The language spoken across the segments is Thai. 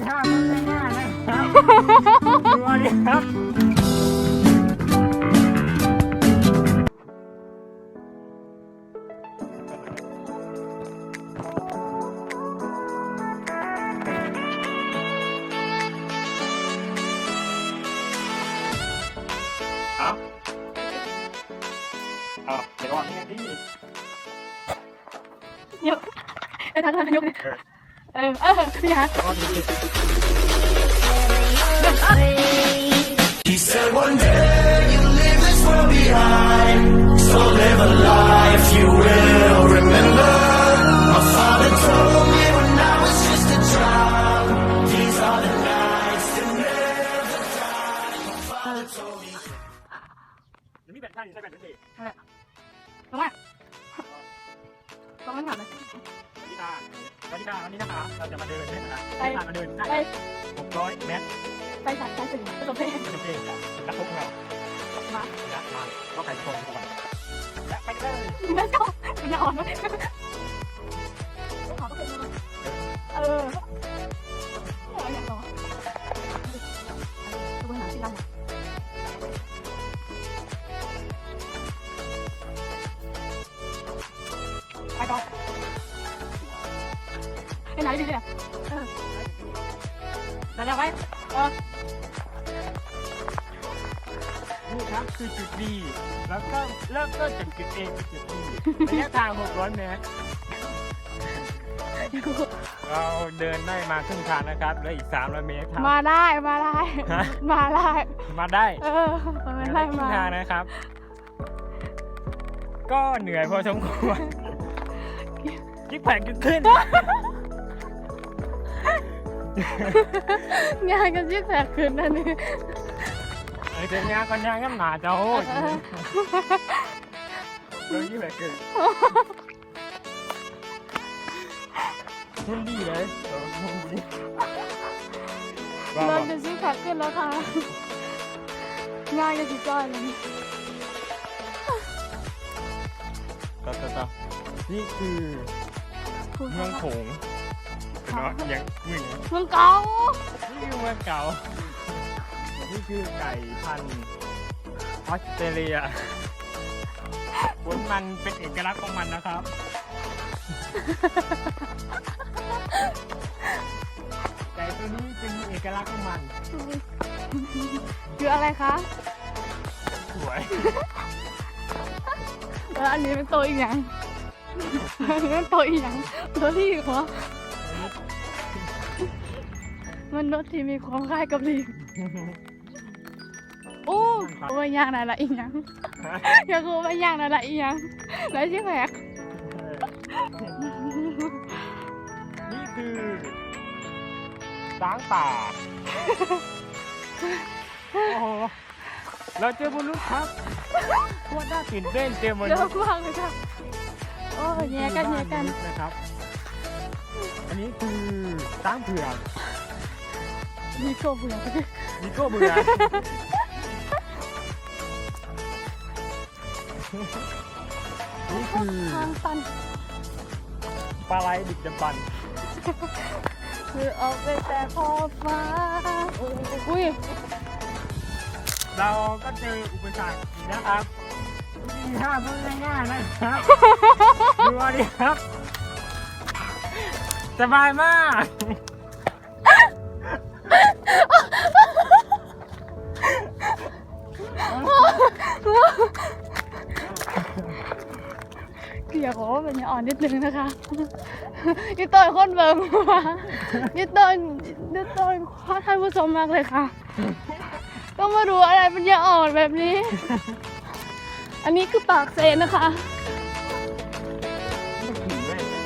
ถ้ามันง่ายๆนะครับดูอันนี้ครับเดี๋ยวก่อนนี่ยกไปทางนั้นยกนี่ฮะ He said one day you'll leave this world behind, so live a life you will remember. My father told me when I was just a child, these are the nights that never die. My father told me. มีแบตท่านใช่แบตเด็ก ลงมาลงมาถามเลย วันนี้นะคะเราจะมาเดินใช่ไหมคะมาเดินไป600 เมตรไปสายสื่อประสบเพศกระทบเรามาก็ใครชมทุกวันและไปเลย แล้วก็มันจะอ่อนไหมอยากลองดูหนังที่เราไปก่อนไปไหนดีเนี่ยแล้วไว้นี่ครับคือจุดดีแล้วก็เริ่มต้นจากจุด A เป็นจุด B ระยะทาง600 เมตรเราเดินได้มาครึ่งทางนะครับแล้วอีก300 เมตรครับมาได้มาได้มาครึ่งทางนะครับ ก็เหนื่อยพอสมควรกิ๊กแผงขึ้นงานกันยิ่งแปลกขึ้นนั่นนี่เดี๋ยวงานก็งานกันหนาจะโอ้ยเรื่องยิ่งแปลกขึ้นหุ่นดีเลยเราจะยิ่งแปลกขึ้นแล้วค่ะงานกันจิจ้อยเลยต่อนี่คือเมืองโขงเนาะอย่างเมืองเก่านี่คือเมืองเก่านี่คือไก่พันธุ์ออสเตรเลียขนมันเป็นเอกลักษณ์ของมันนะครับไก่ตัวนี้เป็นเอกลักษณ์ของมันคืออะไรคะสวยแล้วอันนี้เป็นตัวอีกอย่างเป็นตัวอีกอย่างตัวที่หัวมันรถที่มีความคล้ายกับลิงโอ้ไม่ยากนะละอีกอย่างอยากรู้ไม่ยากนะละอีกอย่างแล้วใช่ไหมนี่คือช้างป่าโอ้โหเราเจอบุรุษครับพวกน่าตื่นเต้นเจอบุรุษเยอะมากเลยค่ะโอ้แย่กันนะครับอันนี้คือช้างเผือกมีโก้เบื่อนี่คือทางตันปลาไหลดึกดำบรรพ์คือออกไปแต่ขอบฟ้าอุ้ยเราก็เจออุปสรรคนะครับนี่ถ้าพูดง่ายๆนะครับดูอันนี้ครับสบายมากอยากบอกว่าเป็นอ่อนนิดนึงนะคะยี่ต้นคนเบิ่งมายี่ต้นข้าท่านผู้ชมมากเลยค่ะต้องมาดูอะไรเป็นยาอ่อนแบบนี้อันนี้คือปากเซนนะคะ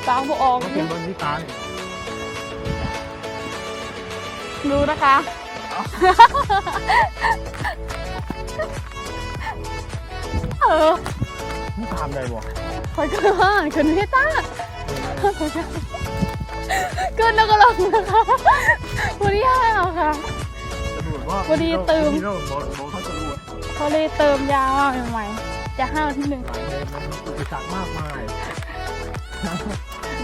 ปากบออกเป็นบนที่ตาดูนะคะนี่ทำได้บ่คอยขึ้นมาขึ้นไม่ต้าขึ้นแล้วก็ลงนะคะวันนี้ห้าวค่ะวันนี้เติมพอดีเติมยาวใหม่จะห้าวที่1อุปสรรคมากมาย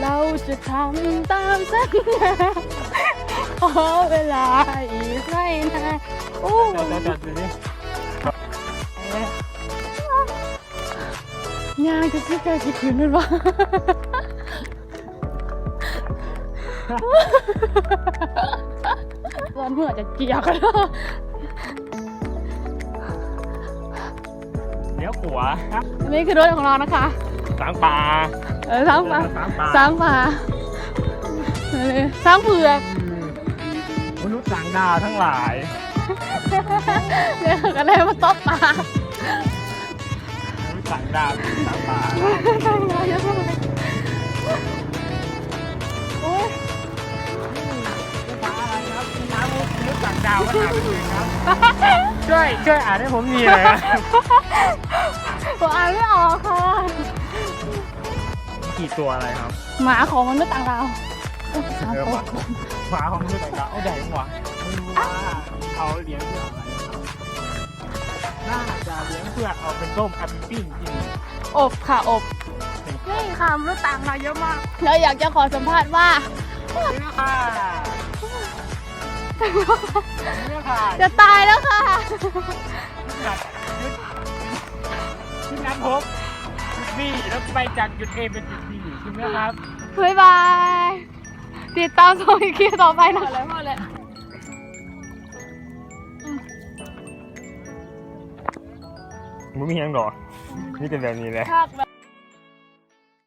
เราจะทำตามสัญญา ขอเวลาอีกไม่นานโอ้ จัดดูดิ ยางจะคิดใจคิดคืนด้วยวะตอนเมื่อจะเจียกันแล้ว เดี๋ยวขวาครับ อันนี้คือรถของเรานะคะ สางป่า สร้างป่า สางป่า สร้างป่าสร้างเผือก มนุษย์ต่างดาวทั้งหลาย เนี่ยก็เลยมาต๊อปป่าม นุษย์ต่างดาวสางป่า สร้างป่าเยอะมากเลยโอ้ย ภาษาอะไรครับภาษามนุษย์ต่างดาวภาษาอื่นครับช่วยอ่านให้ผมดีเลยครับ ผมอ่านไม่ออกค่ะ กี่ตัวอะไรครับ หมาของมนุษย์ต่างดาว หมาของมนุษย์ต่างดาวเอาใหญ่กว่าไม่รู้ว่าเขาเลี้ยงเพื่ออะไรครับน่าจะเลี้ยงเพื่อเอาเป็นต้มเอาเป็นปิ้งกิน อบค่ะอบนี่ค่ะมนุษย์ต่างดาวเยอะมากเราอยากจะขอสัมภาษณ์ว่า นี่ค่ะนี่ค่ะ จะตายแล้วค่ะ ที่นัดพบจุด B แล้วไปจากจุด A เป็นจุด B ใช่ไหมครับ บ๊ายบาย ติดตามชมอีกคลิปต่อไปนะพอเลย มึงมียังหรอนี่เป็นแบบนี้แหละ ภาคแบบ